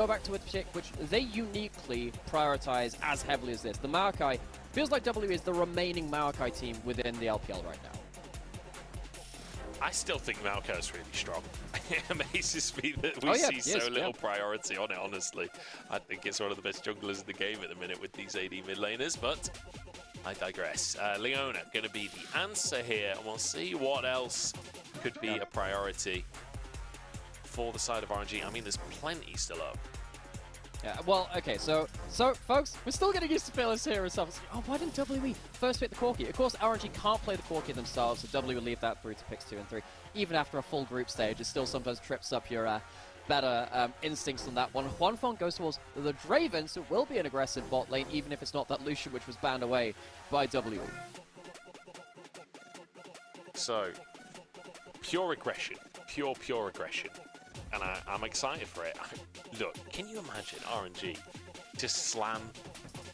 go back to a pick which they uniquely prioritize as heavily as this. The Maokai feels like WWE is the remaining Maokai team within the LPL right now. I still think Maokai is really strong. It amazes me that we see so little priority on it, honestly. I think it's one of the best junglers in the game at the minute with these AD mid laners, but I digress. Leona going to be the answer here, and we'll see what else could be a priority for the side of RNG. I mean, there's plenty still up. Yeah, well, okay, so folks, we're still getting used to failures here and stuff. Oh, why didn't WWE first pick the Corki? Of course, RNG can't play the Corki themselves, so WWE will leave that through to picks 2 and 3. Even after a full group stage, it still sometimes trips up your better instincts on that one. Huanfeng goes towards the Draven, so it will be an aggressive bot lane, even if it's not that Lucian, which was banned away by WWE. So, pure aggression. Pure aggression. And I'm excited for it. Look, can you imagine RNG just slam,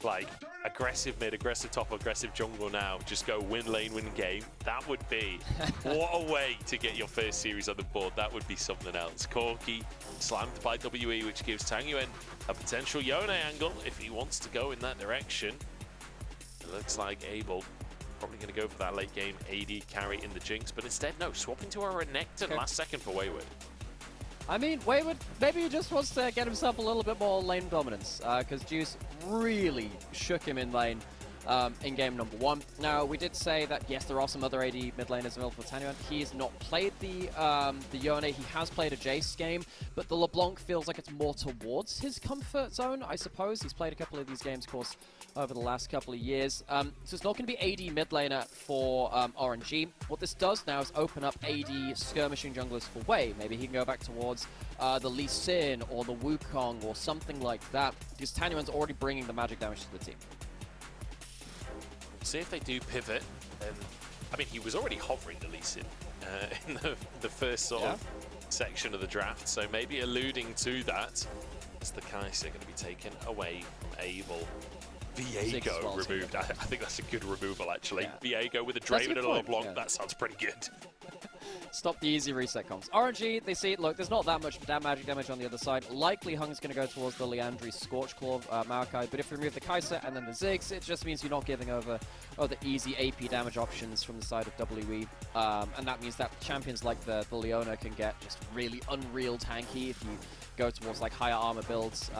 like, aggressive mid, aggressive top, aggressive jungle now, just go win lane, win game? That would be, what a way to get your first series on the board. That would be something else. Corki slammed by WE, which gives Tangyuan a potential Yone angle if he wants to go in that direction. It looks like Abel probably going to go for that late game AD carry in the Jinx, but instead, no, swapping to a Renekton last second for Wayward. I mean, Wayward, maybe he just wants to get himself a little bit more lane dominance, because Juice really shook him in lane in game number 1. Now, we did say that, yes, there are some other AD mid laners available for Tangyuan. He has not played the Yone. He has played a Jace game, but the LeBlanc feels like it's more towards his comfort zone, I suppose. He's played a couple of these games, of course, over the last couple of years. So it's not going to be AD mid laner for RNG. What this does now is open up AD skirmishing junglers for Wei. Maybe he can go back towards the Lee Sin or the Wukong or something like that, because Tangyuan's already bringing the magic damage to the team. See if they do pivot. I mean, he was already hovering the Lee Sin in the first sort of section of the draft, so maybe alluding to that. As the Kai'Sa going to be taken away from Abel. Viego removed. I think that's a good removal, actually. Viego with a Draven and a LeBlanc. That sounds pretty good. Stop the easy reset comms. RNG, they see, look, there's not that much magic damage on the other side. Likely Heng's going to go towards the Liandry Scorchclaw Maokai, but if you remove the Kai'Sa and then the Ziggs, it just means you're not giving over the easy AP damage options from the side of WE. And that means that champions like the Leona can get just really unreal tanky if you go towards like higher armor builds,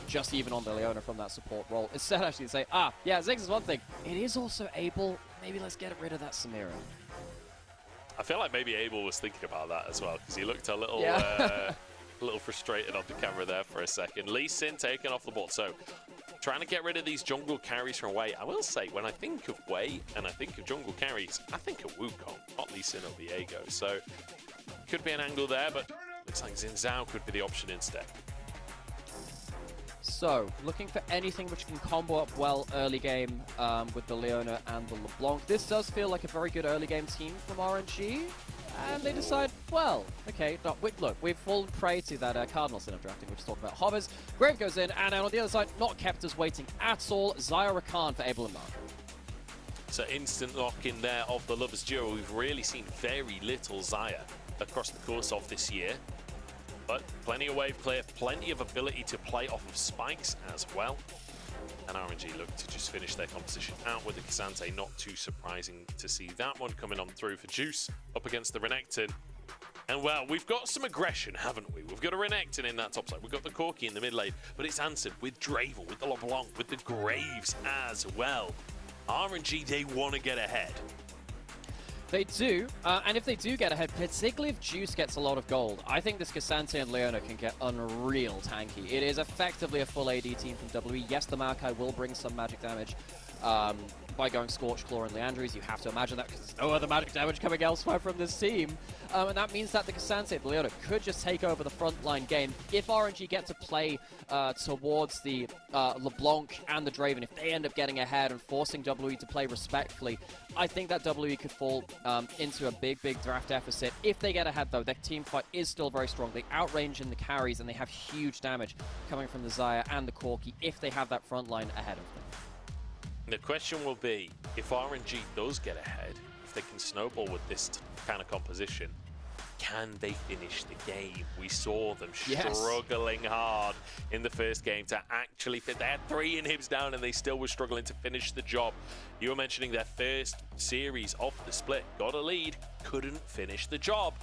just even on the Leona from that support role. Instead, actually say, yeah, Ziggs is one thing. It is also Abel. Maybe let's get rid of that Nymeara. I feel like maybe Abel was thinking about that as well, because he looked a little little frustrated on the camera there for a second. Lee Sin taken off the board, so trying to get rid of these jungle carries from Wei. I will say, when I think of Wei and I think of jungle carries, I think of Wukong, not Lee Sin or Viego. So could be an angle there, but looks like Xin Zhao could be the option instead. So, looking for anything which can combo up well early game with the Leona and the LeBlanc. This does feel like a very good early game team from RNG. And they decide, well, okay, no, look, we've fallen prey to that Cardinal sin of drafting, which is talking about hovers. Grave goes in, and on the other side, not kept us waiting at all. Xayah Rakan for Abel and Mark. So instant lock in there of the Lovers duo. We've really seen very little Xayah across the course of this year. But plenty of wave clear, plenty of ability to play off of spikes as well. And RNG look to just finish their composition out with the K'Sante. Not too surprising to see that one coming on through for Juice up against the Renekton. And well, we've got some aggression, haven't we? We've got a Renekton in that top side. We've got the Corki in the mid lane, but it's answered with Draven, with the LeBlanc, with the Graves as well. RNG, they want to get ahead. They do, and if they do get ahead, particularly if Juice gets a lot of gold, I think this K'Sante and Leona can get unreal tanky. It is effectively a full AD team from WE. Yes, the Maokai will bring some magic damage by going Scorchclaw and Liandry's. You have to imagine that because there's no other magic damage coming elsewhere from this team. And that means that the K'Sante and Leona could just take over the frontline game. If RNG get to play towards the LeBlanc and the Draven, if they end up getting ahead and forcing WE to play respectfully, I think that WE could fall into a big draft deficit. If they get ahead, though, their team fight is still very strong. They outrange in the carries, and they have huge damage coming from the Xayah and the Corki if they have that front line ahead of them. The question will be, if RNG does get ahead, if they can snowball with this kind of composition, can they finish the game? We saw them Yes. struggling hard in the first game to actually fit. They had 3 inhibs down and they still were struggling to finish the job. You were mentioning their first series of the split. Got a lead, couldn't finish the job.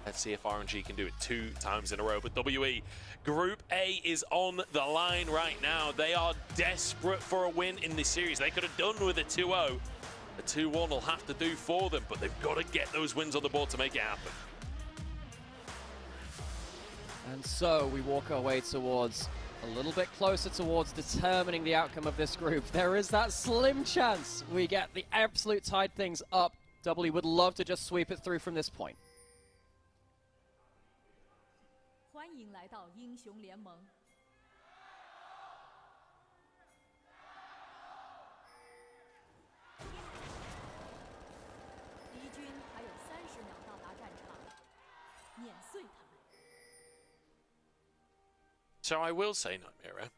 Let's see if RNG can do it 2 times in a row. But WE, Group A is on the line right now. They are desperate for a win in this series. They could have done with a 2-0. A 2-1 will have to do for them, but they've got to get those wins on the board to make it happen. And so we walk our way towards a little bit closer towards determining the outcome of this group. There is that slim chance we get the absolute tied things up. W would love to just sweep it through from this point. 欢迎来到英雄联盟。敌军还有30秒到达战场，碾碎他们。 So I will say, Nymeara,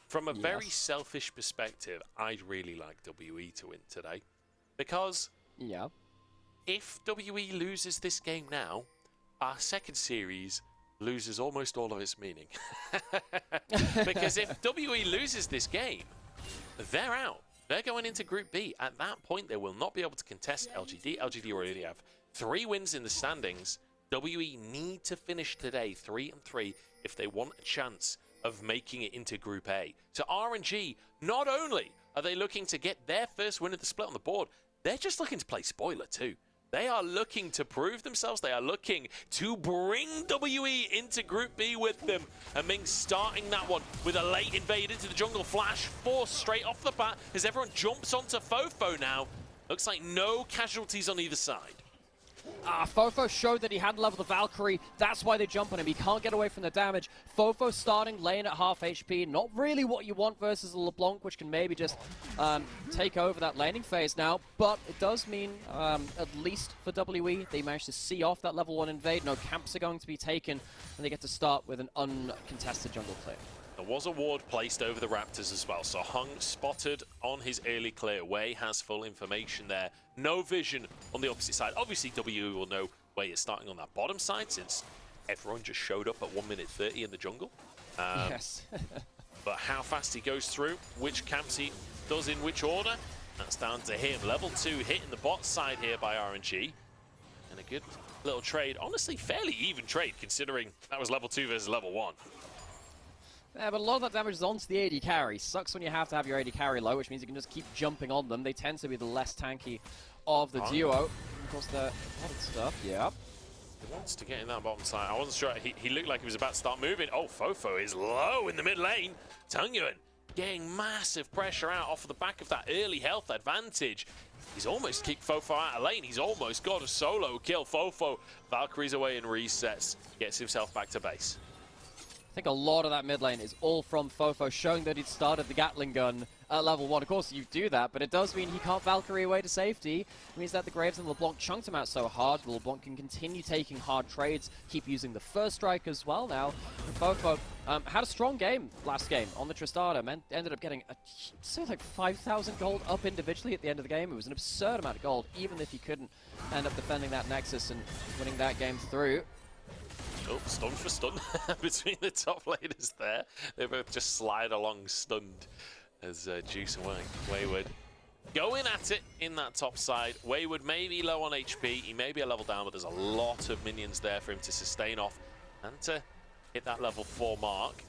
from a very Yes. selfish perspective, I'd really like WE to win today. Because Yeah. if WE loses this game now, our second series loses almost all of its meaning. Because if WE loses this game, they're out. They're going into Group B. At that point, they will not be able to contest LGD. LGD already have 3 wins in the standings. WE need to finish today 3-3 if they want a chance of making it into Group A. So RNG, not only are they looking to get their first win of the split on the board, they're just looking to play spoiler too. They are looking to prove themselves. They are looking to bring WE into Group B with them. And Ming starting that one with a late invade into the jungle. Flash force straight off the bat as everyone jumps onto FoFo now. Looks like no casualties on either side. FoFo showed that he had leveled the Valkyrie. That's why they jump on him. He can't get away from the damage. FoFo starting lane at half HP. Not really what you want versus a LeBlanc, which can maybe just take over that laning phase now. But it does mean, at least for WE, they managed to see off that level 1 invade. No camps are going to be taken, and they get to start with an uncontested jungle clear. There was a ward placed over the Raptors as well, so Heng spotted on his early clear. Wei has full information there. No vision on the opposite side. Obviously, WE will know Wei is starting on that bottom side since everyone just showed up at 1 minute 30 in the jungle. Yes. But how fast he goes through, which camps he does in which order, that's down to him. Level 2 hitting the bot side here by RNG. And a good little trade. Honestly, fairly even trade considering that was level 2 versus level 1. Yeah, but a lot of that damage is onto the AD carry. Sucks when you have to have your AD carry low, which means you can just keep jumping on them. They tend to be the less tanky of the duo. Of course, the added stuff, yeah. He wants to get in that bottom side. I wasn't sure. He looked like he was about to start moving. Oh, FoFo is low in the mid lane. Tangyuan getting massive pressure out off of the back of that early health advantage. He's almost kicked FoFo out of lane. He's almost got a solo kill. FoFo Valkyrie's away and resets. Gets himself back to base. I think a lot of that mid lane is all from FoFo, showing that he'd started the Gatling gun at level 1. Of course, you do that, but it does mean he can't Valkyrie away to safety. It means that the Graves and LeBlanc chunked him out so hard. LeBlanc can continue taking hard trades, keep using the first strike as well now. And FoFo had a strong game last game on the Tristana. Ended up getting something like 5,000 gold up individually at the end of the game. It was an absurd amount of gold, even if he couldn't end up defending that Nexus and winning that game through. Oh, stun for stun between the top laners there. They both just slide along stunned as Juice and Wayward going at it in that top side. Wayward may be low on HP. He may be a level down, but there's a lot of minions there for him to sustain off and to hit that level 4 mark.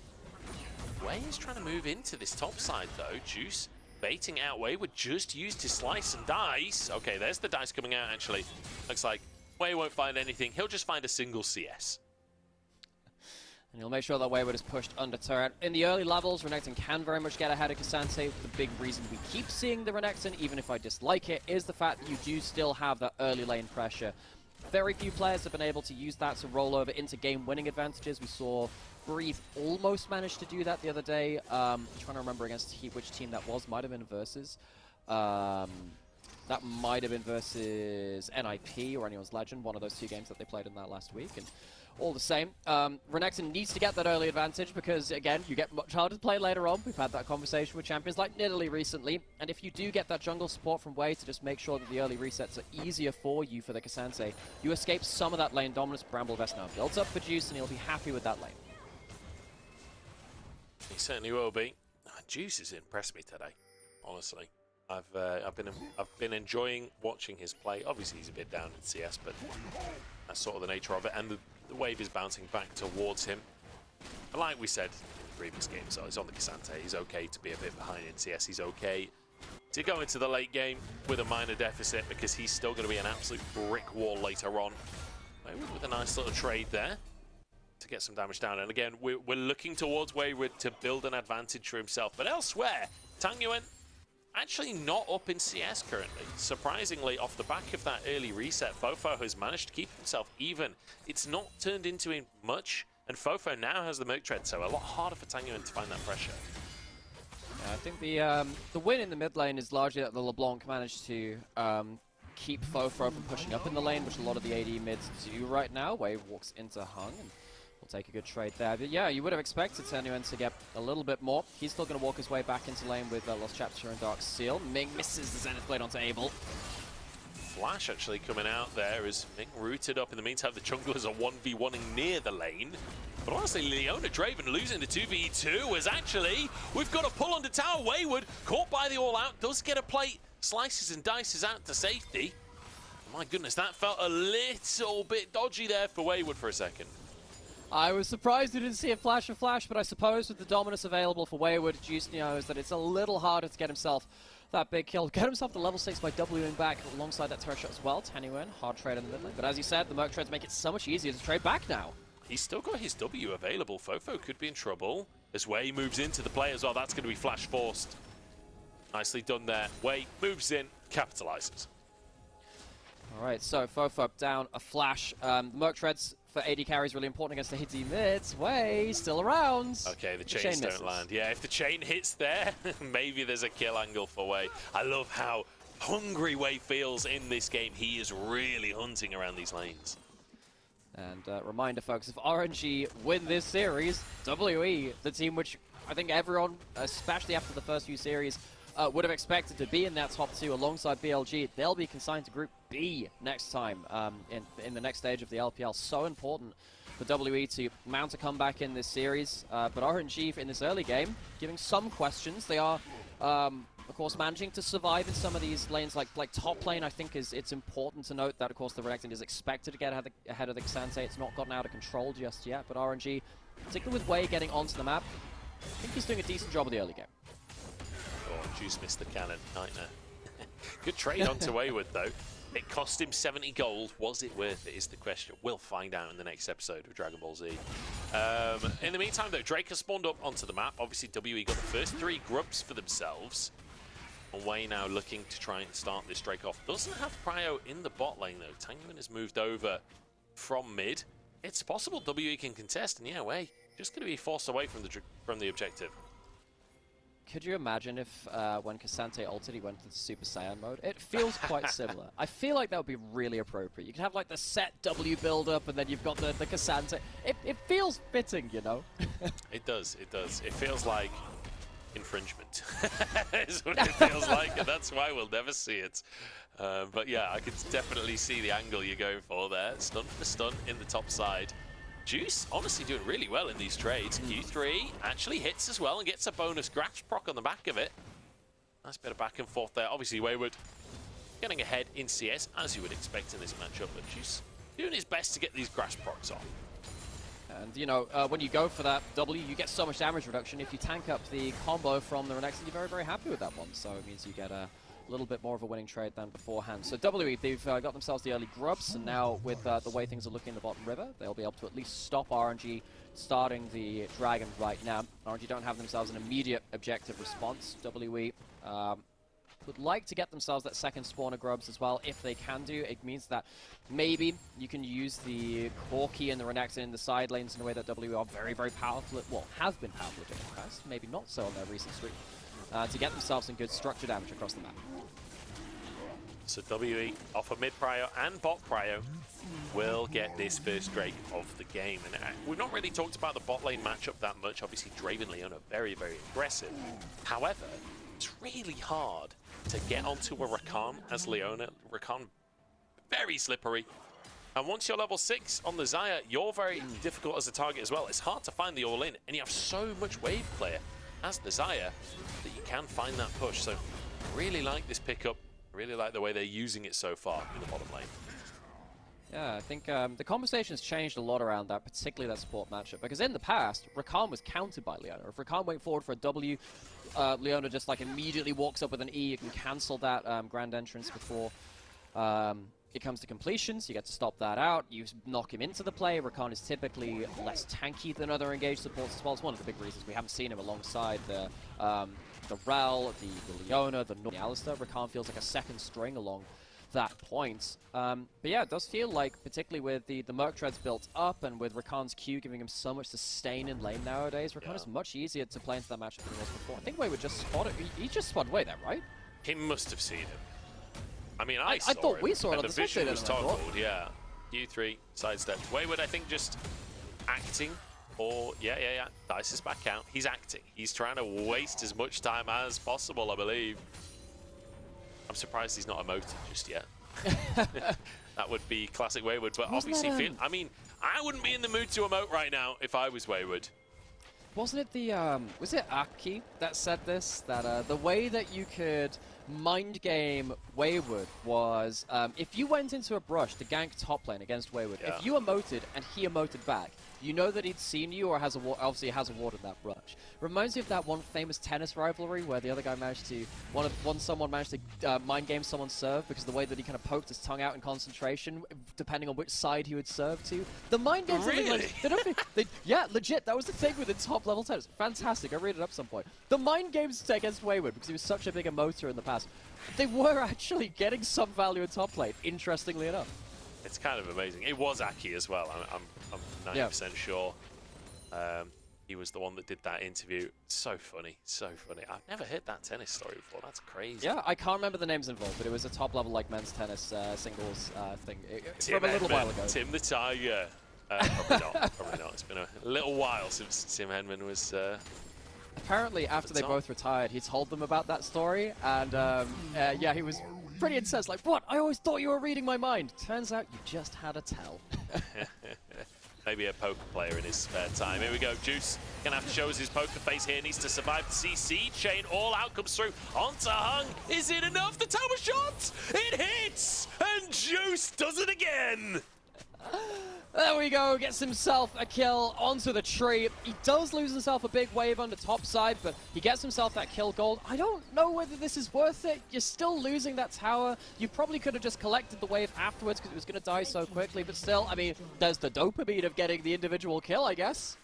Way is trying to move into this top side though. Juice baiting out Wayward, just used his slice and dice. Okay, there's the dice coming out actually. Looks like Way won't find anything. He'll just find a single CS. And he'll make sure that Wayward is pushed under turret. In the early levels, Renekton can very much get ahead of Cassante. The big reason we keep seeing the Renekton, even if I dislike it, is the fact that you do still have that early lane pressure. Very few players have been able to use that to roll over into game-winning advantages. We saw Breathe almost managed to do that the other day. I'm trying to remember against which team that was. Might have been versus. That might have been versus NIP or Anyone's Legend, one of those 2 games that they played in that last week. And all the same, Renekton needs to get that early advantage because, again, you get much harder to play later on. We've had that conversation with champions like Nidalee recently, and if you do get that jungle support from Wei to just make sure that the early resets are easier for you for the K'Sante, you escape some of that lane dominance. Bramble Vest now built up for Juice, and he'll be happy with that lane. He certainly will be. Juice has impressed me today, honestly. I've been enjoying watching his play. Obviously, he's a bit down in CS, but that's sort of the nature of it. And the wave is bouncing back towards him. And like we said in the previous game, so he's on the K'Sante. He's okay to be a bit behind in CS. He's okay to go into the late game with a minor deficit because he's still going to be an absolute brick wall later on. With a nice little trade there to get some damage down. And again, we're looking towards Wayward to build an advantage for himself. But elsewhere, Tangyuan actually not up in CS currently. Surprisingly, off the back of that early reset, FoFo has managed to keep himself even. It's not turned into much, and FoFo now has the Merc Tread, so a lot harder for Tangyuan to find that pressure. Yeah, I think the win in the mid lane is largely that the LeBlanc managed to keep FoFo from pushing up in the lane, which a lot of the AD mids do right now. Wave walks into Heng, and we'll take a good trade there. But yeah, you would have expected Tangyuan to get a little bit more. He's still going to walk his way back into lane with Lost Chapter and Dark Seal. Ming misses the Zenith Blade onto Abel. Flash actually coming out there as Ming rooted up. In the meantime, the junglers are 1v1ing near the lane. But honestly, Leona Draven losing to 2v2 was actually, we've got a pull on the tower. Wayward, caught by the all-out, does get a plate, slices and dices out to safety. My goodness, that felt a little bit dodgy there for Wayward for a second. I was surprised we didn't see a flash of flash, but I suppose with the dominance available for Wayward, Juice knows that it's a little harder to get himself that big kill. Get himself to level 6 by Wing back alongside that turret shot as well. Tangyuan, hard trade in the mid lane. But as you said, the Merc Treads make it so much easier to trade back now. He's still got his W available. FoFo could be in trouble. As Wei moves into the play as well, that's going to be flash forced. Nicely done there. Wei moves in, capitalizes. Alright, so FoFo down a flash. Merc Treads for AD carry is really important against the AD mids. Wei still around. Okay, the chains don't land. Yeah, if the chain hits there, maybe there's a kill angle for Wei. I love how hungry Wei feels in this game. He is really hunting around these lanes. And reminder, folks, if RNG win this series, WE, the team which I think everyone, especially after the first few series, would have expected to be in that top 2 alongside BLG, they'll be consigned to Group B next time in the next stage of the LPL. So important for WE to mount a comeback in this series. But RNG in this early game, giving some questions. They are, of course, managing to survive in some of these lanes. Like top lane, I think it's important to note that, of course, the Renekton is expected to get ahead of the K'Sante. It's not gotten out of control just yet. But RNG, particularly with Wei getting onto the map, I think he's doing a decent job of the early game. Oh, Juice missed the cannon. Nightmare. Good trade onto Wayward, though. It cost him 70 gold. Was it worth it is the question. We'll find out in the next episode of Dragon Ball Z. In the meantime, though, Drake has spawned up onto the map. Obviously, WE got the first 3 grubs for themselves. And Wei now looking to try and start this Drake off. Doesn't have Prio in the bot lane, though. Tangyuan has moved over from mid. It's possible WE can contest, and yeah, Wei just going to be forced away from the objective. Could you imagine if when K'Sante ulted, he went to the Super Saiyan mode? It feels quite similar. I feel like that would be really appropriate. You could have like the set W build-up, and then you've got the K'Sante. It feels fitting, you know? It does, it does. It feels like infringement is what it feels like, and that's why we'll never see it. But yeah, I could definitely see the angle you're going for there. Stun for stun in the top side. Juice honestly doing really well in these trades. Q3 actually hits as well and gets a bonus grasp proc on the back of it. Nice bit of back and forth there. Obviously Wayward getting ahead in CS as you would expect in this matchup, but Juice doing his best to get these grasp procs off. And you know, when you go for that W, you get so much damage reduction. If you tank up the combo from the Renekton, you're very, very happy with that one. So it means you get a little bit more of a winning trade than beforehand. So WE, they've got themselves the early grubs, and now with the way things are looking in the bottom river, they'll be able to at least stop RNG starting the Dragon right now. RNG don't have themselves an immediate objective response. WE would like to get themselves that second spawn of grubs as well. If they can do, it means that maybe you can use the Corki and the Renekton in the side lanes in a way that WE are very, very powerful at, well, have been powerful at in the past, maybe not so on their recent streak, to get themselves some good structure damage across the map. So WE off of mid prio and bot prio will get this first Drake of the game. And we've not really talked about the bot lane matchup that much. Obviously, Draven Leona very, very aggressive. However, it's really hard to get onto a Rakan as Leona. Rakan very slippery. And once you're level 6 on the Xayah, you're very difficult as a target as well. It's hard to find the all-in, and you have so much wave clear as the Xayah that you can find that push. So I really like this pickup. I really like the way they're using it so far in the bottom lane. Yeah, I think the conversation's changed a lot around that, particularly that support matchup. Because in the past, Rakan was countered by Leona. If Rakan went forward for a W, Leona just like immediately walks up with an E. You can cancel that grand entrance before it comes to completions. You get to stop that out. You knock him into the play. Rakan is typically less tanky than other engaged supports as well. It's one of the big reasons we haven't seen him alongside the Rel, the Leona, the Alistair. Rakan feels like a second string along that point. But yeah, it does feel like, particularly with the Merc Treads built up and with Rakan's Q giving him so much sustain in lane nowadays, Rakan is much easier to play into that matchup than it was before. I think Wayward just spotted. He just spotted Way there, right? He must have seen him. I mean, I thought we saw it on the the vision was spectator, toggled, yeah. Q3 sidestepped. Wayward, I think, just acting. Or, yeah. Dice is back out. He's acting. He's trying to waste as much time as possible, I believe. I'm surprised he's not emoted just yet. That would be classic Wayward, but obviously, I mean, I wouldn't be in the mood to emote right now if I was Wayward. Wasn't it the, was it Aki that said this? That the way that you could mind game Wayward was, if you went into a brush to gank top lane against Wayward, if you emoted and he emoted back, you know that he'd seen you or has obviously has awarded that brush. Reminds me of that one famous tennis rivalry where the other guy managed to, someone managed to mind game someone's serve because of the way that he kind of poked his tongue out in concentration, depending on which side he would serve to. The mind games, really? Yeah, legit. That was the thing with the top level tennis. Fantastic. I read it up some point. The mind games against Wayward, because he was such a big emoter in the past, they were actually getting some value in top lane. Interestingly enough. It's kind of amazing. It was Aki as well. I'm 90% sure. He was the one that did that interview. So funny, so funny. I've never heard that tennis story before. That's crazy. Yeah, I can't remember the names involved, but it was a top level like men's tennis singles thing Tim from a little while ago. Tim the Tiger. Probably not. Probably not. It's been a little while since Tim Henman was. Apparently, after they both retired, he told them about that story, and yeah, he was pretty incensed. Like, what? I always thought you were reading my mind. Turns out you just had a tell. Maybe a poker player in his spare time. Here we go. Juice gonna have to show us his poker face here. Needs to survive the CC chain. All out comes through onto Heng. Is it enough? The tower shot! It hits! And Juice does it again! There we go, gets himself a kill onto the tree. He does lose himself a big wave on the top side, but he gets himself that kill gold. I don't know whether this is worth it. You're still losing that tower. You probably could have just collected the wave afterwards because it was going to die so quickly, but still, I mean, there's the dopamine of getting the individual kill, I guess.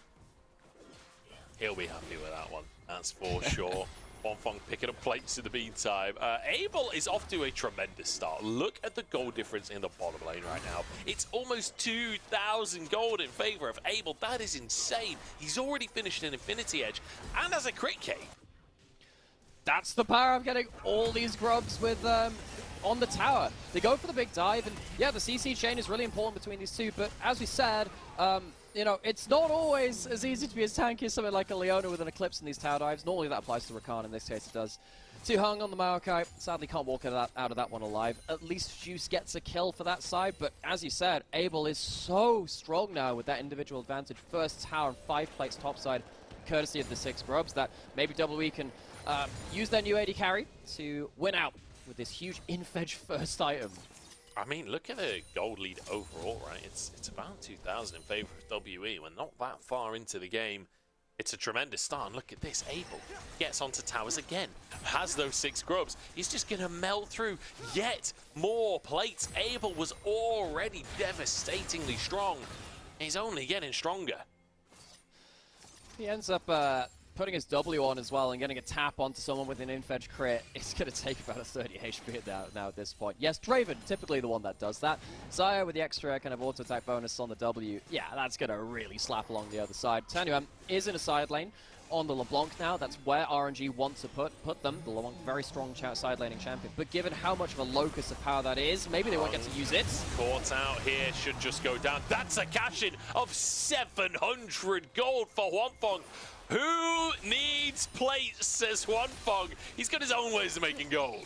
He'll be happy with that one, that's for sure. Huanfeng picking up plates in the meantime. Abel is off to a tremendous start. Look at the gold difference in the bottom lane right now. It's almost 2,000 gold in favor of Abel. That is insane. He's already finished an Infinity Edge and has a crit cape. That's the power of getting all these grubs with on the tower. They go for the big dive, and yeah, the CC chain is really important between these two, but as we said, you know, it's not always as easy to be as tanky as something like a Leona with an Eclipse in these tower dives. Normally that applies to Rakan, in this case it does. To Heng on the Maokai, sadly can't walk out of that one alive. At least Juice gets a kill for that side, but as you said, Abel is so strong now with that individual advantage. First tower and 5 plates topside, courtesy of the 6 grubs, that maybe WE can use their new AD carry to win out with this huge infedge first item. I mean, look at the gold lead overall, right? It's about 2,000 in favor of WE. We're not that far into the game. It's a tremendous start. And look at this. Abel gets onto towers again. Has those 6 grubs. He's just going to melt through yet more plates. Abel was already devastatingly strong. He's only getting stronger. He ends up putting his W on as well and getting a tap onto someone with an infedge crit. It's going to take about a 30 HP now at this point. Yes, Draven, typically the one that does that. Xayah with the extra kind of auto-attack bonus on the W. Yeah, that's going to really slap along the other side. Tangyuan is in a side lane on the LeBlanc now. That's where RNG want to put them. The LeBlanc, very strong side laning champion. But given how much of a locus of power that is, maybe they won't get to use it. Caught out here, should just go down. That's a cash-in of 700 gold for Huanfeng. Who needs plates, says Huanfeng. He's got his own ways of making gold.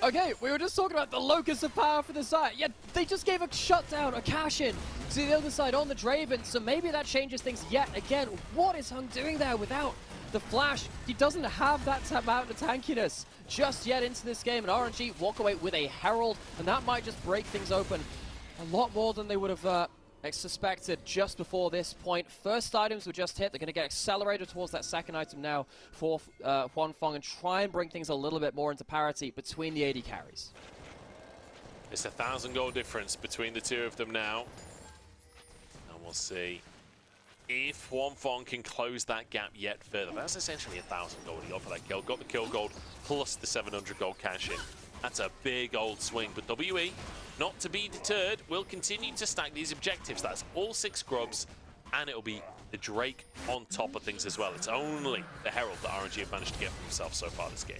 Okay, we were just talking about the locus of power for the side. Yeah, they just gave a shutdown, a cash-in to the other side on the Draven, so maybe that changes things yet again. What is Heng doing there without the flash? He doesn't have that amount of tankiness just yet into this game, and RNG walk away with a Herald, and that might just break things open a lot more than they would have suspected just before this point. First items were just hit. They're going to get accelerated towards that second item now for Huanfeng and try and bring things a little bit more into parity between the AD carries. It's 1,000 gold difference between the two of them now. And we'll see if Huanfeng can close that gap yet further. That's essentially 1,000 gold he got for that kill. Got the kill gold plus the 700 gold cash in. That's a big old swing, but WE, not to be deterred, will continue to stack these objectives. That's all 6 scrubs, and it'll be the Drake on top of things as well. It's only the Herald that RNG have managed to get for themselves so far this game.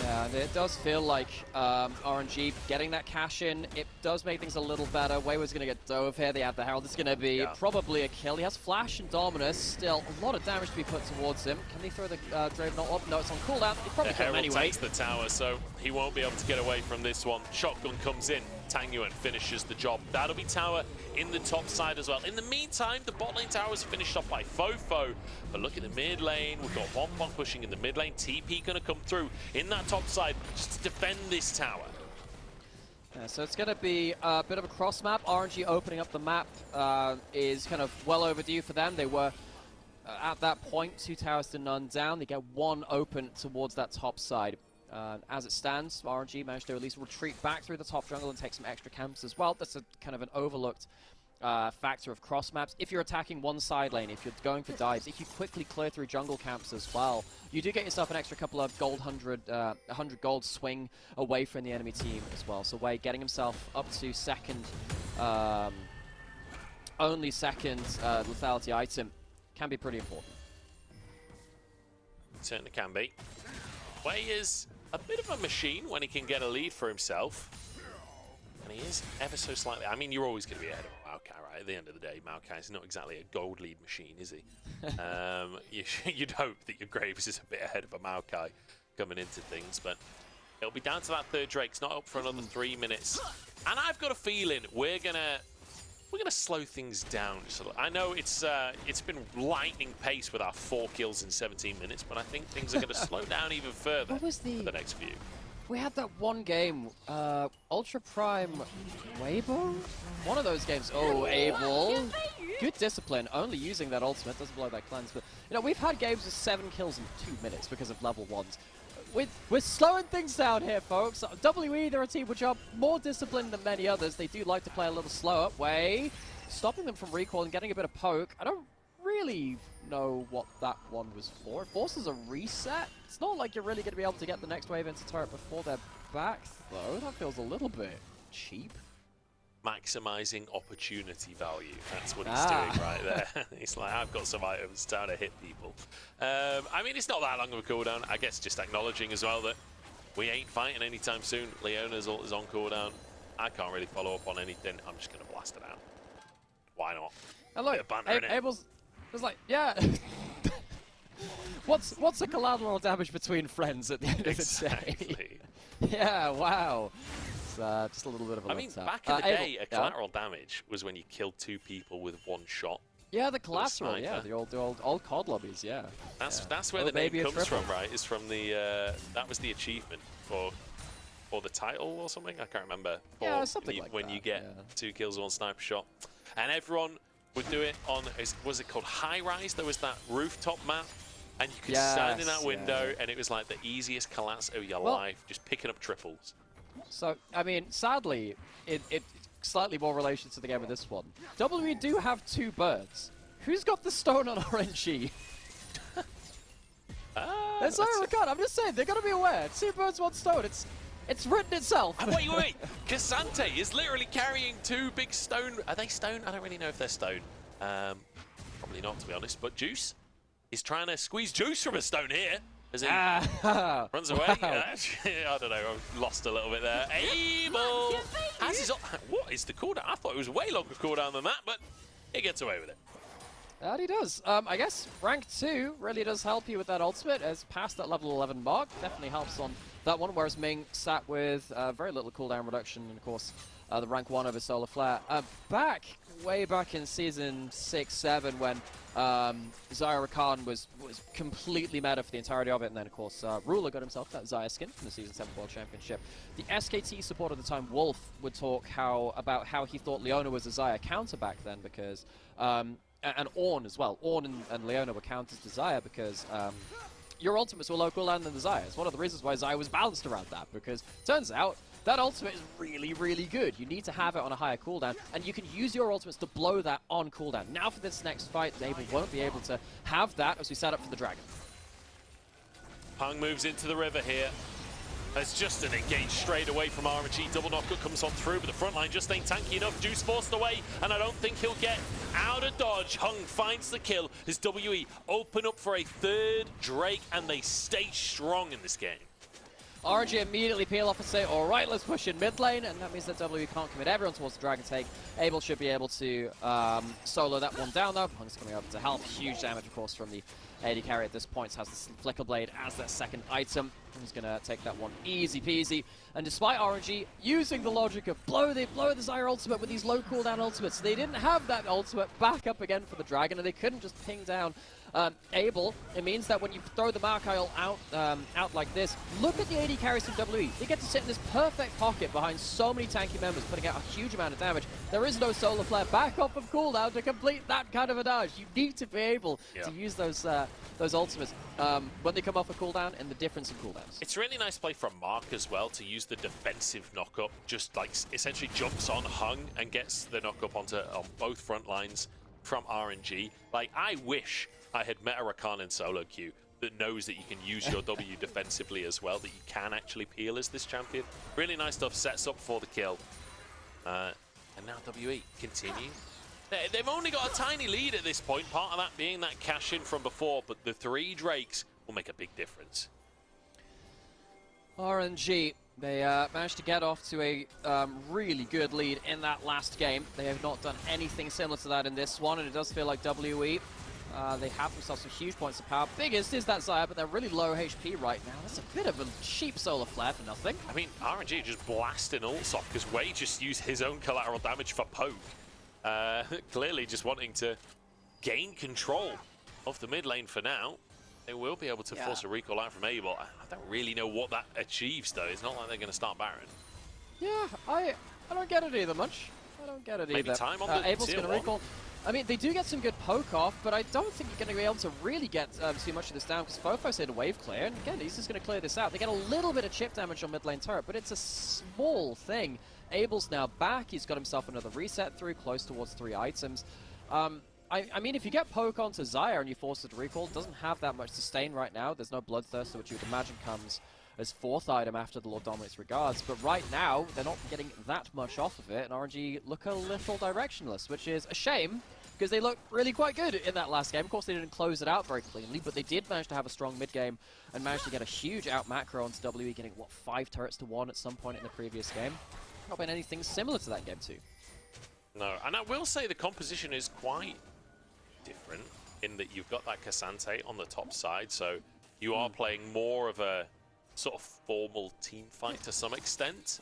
Yeah, and it does feel like RNG getting that cash in, it does make things a little better. Wayward's going to get dove here. They have the Herald. It's going to be probably a kill. He has Flash and Dominus. Still, a lot of damage to be put towards him. Can they throw the Draven up? No, it's on cooldown. He probably kill him anyway. Takes the tower, so he won't be able to get away from this one. Shotgun comes in. Tangyuan finishes the job. That'll be tower in the top side as well. In the meantime, the bot lane tower is finished off by FoFo. But look at the mid lane. We've got Huanfeng pushing in the mid lane. TP going to come through in that top side just to defend this tower. Yeah, so it's going to be a bit of a cross map. RNG opening up the map is kind of well overdue for them. They were at that point 2 towers to none down. They get 1 open towards that top side. As it stands, RNG managed to at least retreat back through the top jungle and take some extra camps as well. That's a kind of an overlooked factor of cross maps. If you're attacking one side lane, if you're going for dives, if you quickly clear through jungle camps as well, you do get yourself an extra couple of gold 100 gold swing away from the enemy team as well. So Wei getting himself up to second, only second lethality item can be pretty important. Certainly can be. Wei is a bit of a machine when he can get a lead for himself. And he is ever so slightly... I mean, you're always going to be ahead of Maokai, right? At the end of the day, Maokai is not exactly a gold lead machine, is he? You'd hope that your Graves is a bit ahead of a Maokai coming into things, but it'll be down to that third Drake. It's not up for another 3 minutes. And I've got a feeling we're gonna slow things down just a little. I know it's been lightning pace with our 4 kills in 17 minutes, but I think things are going to slow down even further for the next few. We had that one game, Ultra Prime Weibo? One of those games. Oh, Abel. Good discipline, only using that ultimate, doesn't blow that cleanse. But, you know, we've had games with 7 kills in 2 minutes because of level 1s. We're slowing things down here, folks. WE, they're a team which are more disciplined than many others. They do like to play a little slower. Wei, stopping them from recall and getting a bit of poke. I don't really know what that one was for. It forces a reset. It's not like you're really going to be able to get the next wave into turret before they're back, though. That feels a little bit cheap. Maximizing opportunity value. That's what he's doing right there. He's like, I've got some items down to hit people. I mean, it's not that long of a cooldown. I guess just acknowledging as well that we ain't fighting anytime soon. Leona's ult is on cooldown. I can't really follow up on anything. I'm just going to blast it out. Why not? And look, Abel's was like, yeah. What's the collateral damage between friends at the end of the day? Yeah, wow. Just a little bit of a I mean, back in the day, a collateral damage was when you killed 2 people with 1 shot. Yeah, the collateral, yeah, the old COD lobbies, yeah. That's where the name comes from, right? It's from the that was the achievement for the title or something. I can't remember. Yeah, something like when you get 2 kills, 1 sniper shot, and everyone would do it on. Was it called High Rise? There was that rooftop map. And you could stand in that window, and it was like the easiest collapse of your life, just picking up triples. So, I mean, sadly, it slightly more relation to the game of this one. WE do have 2 birds. Who's got the stone on RNG? That's I'm just saying, they're gonna be aware. 2 birds, 1 stone. It's written itself. Wait. Cassante is literally carrying 2 big stone. Are they stone? I don't really know if they're stone. Probably not, to be honest. But Juice. is trying to squeeze juice from a stone here. As he Ah, runs away. wow. I don't know, I've lost a little bit there. Abel has his... What is the cooldown? I thought it was way longer cooldown than that, but he gets away with it. That he does. I guess rank 2 really does help you with that ultimate, as past that level 11 mark. Definitely helps on that one, whereas Ming sat with very little cooldown reduction, and of course, the rank 1 over Solar Flare. Way back in Season 6-7, when Zyra Khan was completely meta for the entirety of it, and then of course Ruler got himself that Zyra skin from the Season 7 World Championship. The SKT support at the time, Wolf, would talk about how he thought Leona was a Zyra counter back then, because and Ornn as well. Ornn and Leona were counters to Zyra because your ultimates were low cooldown than the Zyra. It's one of the reasons why Zyra was balanced around that, because turns out that ultimate is really, really good. You need to have it on a higher cooldown, and you can use your ultimates to blow that on cooldown. Now for this next fight, Abel won't be able to have that as we set up for the Dragon. Heng moves into the river here. It's just an engage straight away from RNG. Double knockup comes on through, but the front line just ain't tanky enough. Juice forced away, and I don't think he'll get out of dodge. Heng finds the kill. His WE open up for a third Drake, and they stay strong in this game. RNG immediately peel off and say, all right, let's push in mid lane, and that means that WE can't commit everyone towards the Dragon take. Abel should be able to solo that one down, though. Heng's coming over to help. Huge damage, of course, from the AD carry at this point. Has the Flicker Blade as their second item. He's going to take that one easy peasy. And despite RNG using the logic of blow the Zyra ultimate with these low cooldown ultimates, they didn't have that ultimate back up again for the Dragon, and they couldn't just ping down Abel. It means that when you throw the Markyle out like this, look at the AD carries from WE. They get to sit in this perfect pocket behind so many tanky members, putting out a huge amount of damage. There is no Solar Flare back off of cooldown to complete that kind of a dodge. You need to be able to use those ultimates when they come off a cooldown, and the difference in cooldowns. It's really nice play from Mark as well to use the defensive knockup. Just like essentially jumps on Heng and gets the knockup on both front lines from RNG. Like, I wish I had met a Rakan in solo queue that knows that you can use your W defensively as well, that you can actually peel as this champion. Really nice stuff, sets up for the kill. And now WE continue. They've only got a tiny lead at this point, part of that being that cash in from before, but the 3 Drakes will make a big difference. RNG, they managed to get off to a really good lead in that last game. They have not done anything similar to that in this one, and it does feel like WE, they have themselves some huge points of power. Biggest is that Zyra, but they're really low HP right now. That's a bit of a cheap Solar Flare for nothing. I mean, RNG just blasting ults off because Way just used his own collateral damage for poke. Clearly just wanting to gain control of the mid lane for now. They will be able to force a recall out from Abel. I don't really know what that achieves, though. It's not like they're going to start Baron. Yeah, I don't get it either much. I don't get it either. Maybe time on the Abel's going to recall. I mean, they do get some good poke off, but I don't think you're going to be able to really get too much of this down, because FoFo said wave clear, and again, he's just going to clear this out. They get a little bit of chip damage on mid lane turret, but it's a small thing. Abel's now back. He's got himself another reset through, close towards 3 items. I mean, if you get poke onto Zyra and you force it to recall, it doesn't have that much sustain right now. There's no Bloodthirster, which you would imagine comes as 4th item after the Lord Dominate's Regards. But right now, they're not getting that much off of it, and RNG look a little directionless, which is a shame, because they looked really quite good in that last game. Of course, they didn't close it out very cleanly, but they did manage to have a strong mid-game and managed to get a huge out macro onto WE, getting, what, 5 turrets to 1 at some point in the previous game. Not been anything similar to that game too. No, and I will say the composition is quite different in that you've got that Cassante on the top side, so you are playing more of a sort of formal team fight to some extent.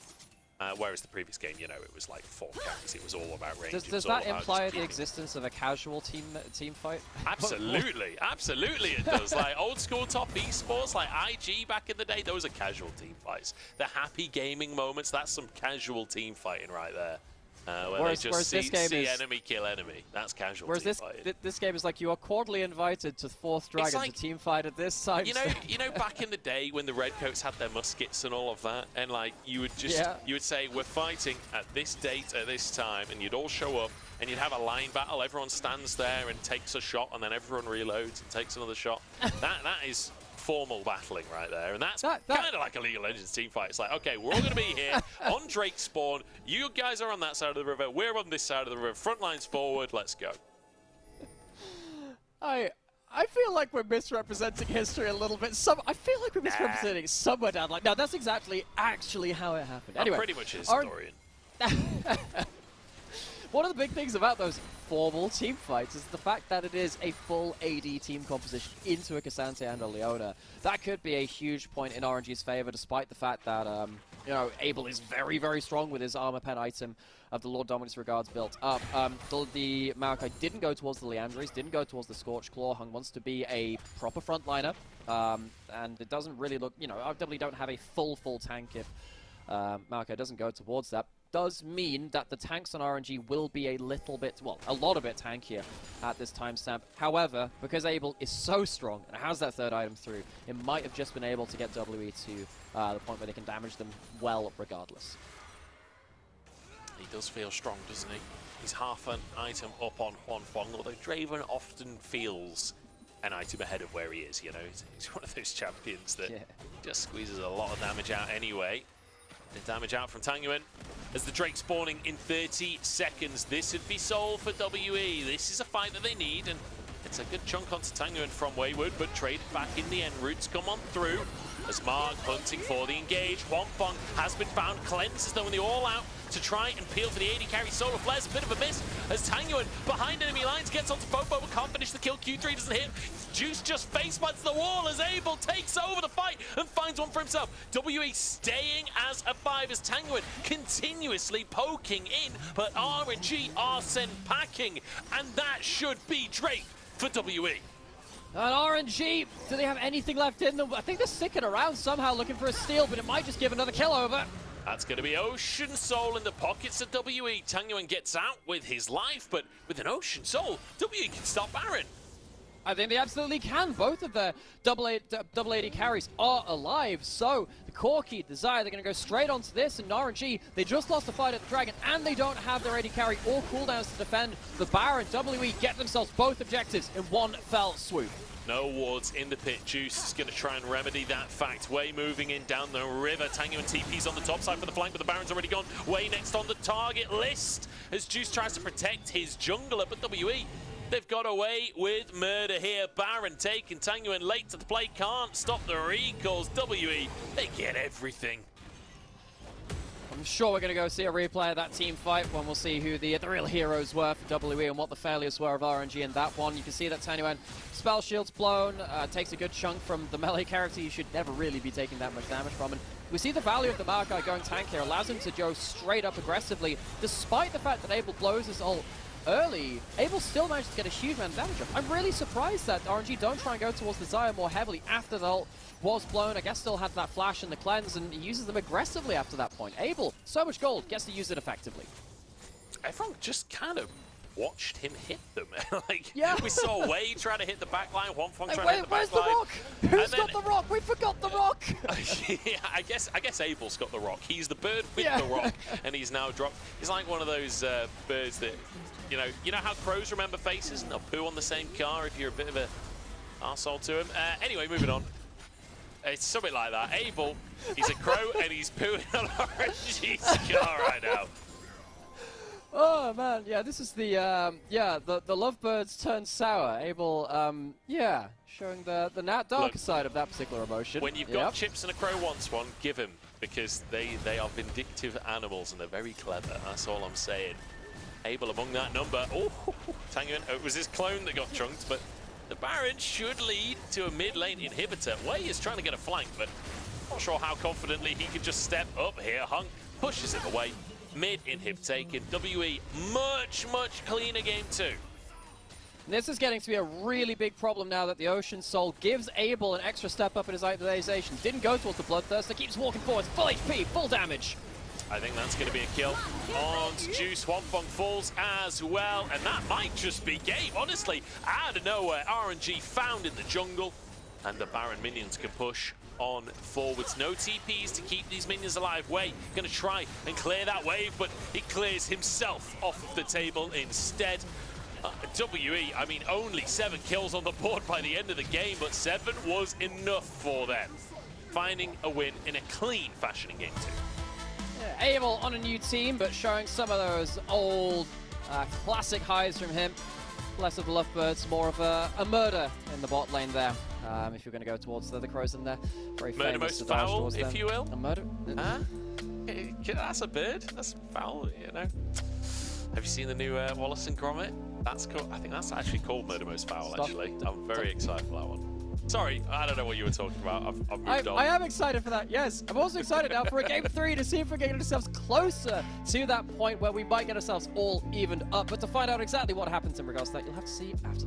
Whereas the previous game, you know, it was like 4 gangs, it was all about range. Does that imply the existence of a casual team fight? Absolutely, absolutely it does. Like old school top esports, like IG back in the day, those are casual team fights. The happy gaming moments, that's some casual team fighting right there. Where they just see enemy kill enemy. That's casual team fighting. This game is like you are cordially invited to 4th Dragon like, to team fight at this time. You know, back in the day when the Redcoats had their muskets and all of that, and like you would just you would say we're fighting at this date at this time, and you'd all show up and you'd have a line battle. Everyone stands there and takes a shot, and then everyone reloads and takes another shot. that is formal battling right there, and that's kind of like a League of Legends team fight. It's like, okay, we're all going to be here on Drake spawn. You guys are on that side of the river. We're on this side of the river. Front lines forward. Let's go. I I feel like we're misrepresenting history a little bit. I feel like we're misrepresenting it somewhere down. Like, no, that's actually how it happened. Anyway, I'm pretty much a historian. One of the big things about those formal team fights is the fact that it is a full AD team composition into a Cassante and a Leona. That could be a huge point in RNG's favor, despite the fact that, you know, Abel is very, very strong with his armor pen item of the Lord Dominus Regards built up. The Maokai didn't go towards the Leandries, didn't go towards the Scorched Claw. Heng wants to be a proper frontliner, and it doesn't really look, you know, RW don't have a full tank if Maokai doesn't go towards that. Does mean that the tanks on RNG will be a little bit, well, a lot of it tankier at this timestamp. However, because Abel is so strong and has that third item through, it might have just been able to get WE to the point where they can damage them well regardless. He does feel strong, doesn't he? He's half an item up on Huanfeng, although Draven often feels an item ahead of where he is, you know? He's one of those champions that just squeezes a lot of damage out anyway. The damage out from Tangyuan as the Drake spawning in 30 seconds. This would be sold for WE. This is a fight that they need, and it's a good chunk onto Tangyuan from Wayward, but traded back in the end. Roots come on through as Mark hunting for the engage. Huanfeng has been found, cleanses them in the all-out to try and peel for the AD carry. Solar Flare's a bit of a miss as Tangyuan behind enemy lines gets onto FoFo but can't finish the kill. Q3 doesn't hit. Juice just face plants the wall as Abel takes over the fight and finds one for himself. WE staying as a 5 as Tangyuan continuously poking in, but RNG are sent packing, and that should be Drake for WE. And RNG, do they have anything left in them? I think they're sticking around somehow looking for a steal, but it might just give another kill over. That's going to be Ocean Soul in the pockets of WE. Tangyuan gets out with his life, but with an Ocean Soul, WE can stop Baron. I think they absolutely can. Both of their double AD carries are alive. So the Corki, Desire, they're going to go straight onto this. And RNG, they just lost the fight at the Dragon, and they don't have their AD carry or cooldowns to defend the Baron. WE get themselves both objectives in one fell swoop. No wards in the pit. Juice is going to try and remedy that fact. Way moving in down the river. Tangyuan TP's on the top side for the flank, but the Baron's already gone. Way next on the target list as Juice tries to protect his jungler, but WE, they've got away with murder here. Baron taking Tangyuan late to the play. Can't stop the recalls. WE, they get everything. I'm sure we're going to go see a replay of that team fight when we'll see who the real heroes were for WE and what the failures were of RNG in that one. You can see that Tangyuan spell shield's blown, takes a good chunk from the melee character you should never really be taking that much damage from. And we see the value of the Maokai going tank here, allows him to go straight up aggressively, despite the fact that Abel blows his ult early. Abel still managed to get a huge amount of damage off. I'm really surprised that RNG don't try and go towards the Desire more heavily after the ult was blown. I guess still had that flash and the cleanse, and he uses them aggressively after that point. Abel, so much gold, gets to use it effectively. Everyone just kind of watched him hit them. Like, yeah. We saw Wei try to hit the backline, Huanfeng trying to hit the where's backline. The rock? Who's got the rock? We forgot the rock! Yeah, I guess Abel's got the rock. He's the bird with the rock, and he's now dropped. He's like one of those birds that, you know how crows remember faces and they'll poo on the same car if you're a bit of a arsehole to him. Anyway, moving on. It's something like that. Abel, he's a crow and he's pooing on RNG's car right now. Oh man, yeah, this is the the lovebirds turn sour. Abel, showing the darker side of that particular emotion. When you've got chips and a crow wants one, give him, because they are vindictive animals and they're very clever. That's all I'm saying. Abel among that number. Oh, Tangyuan, it was his clone that got chunked, but the Baron should lead to a mid lane inhibitor. Wei is trying to get a flank, but not sure how confidently he can just step up here. Heng pushes him away. Mid inhib taken. WE, much cleaner game too. This is getting to be a really big problem now that the Ocean Soul gives Abel an extra step up in his itemization. Didn't go towards the Bloodthirster, keeps walking forwards, full HP, full damage. I think that's going to be a kill on Juice. Huanfeng falls as well, and that might just be game, honestly. Out of nowhere, RNG found in the jungle, and the Baron minions can push on forwards. No TPs to keep these minions alive. Wei going to try and clear that wave, but he clears himself off the table instead. WE, I mean, only 7 kills on the board by the end of the game, but 7 was enough for them. Finding a win in a clean fashion in game 2. Yeah, Abel on a new team, but showing some of those old classic highs from him. Less of the Lovebirds, more of a murder in the bot lane there. If you're going to go towards the crows in there. Very Murder famous most to dodge foul, towards if them. you will. A murder? Huh? That's a bird. That's foul, you know. Have you seen the new Wallace and Gromit? That's cool. I think that's actually called Murder Most Foul, actually. I'm very excited for that one. Sorry, I don't know what you were talking about. I've moved on. I am excited for that, yes. I'm also excited now for a Game 3 to see if we're getting ourselves closer to that point where we might get ourselves all evened up. But to find out exactly what happens in regards to that, you'll have to see after the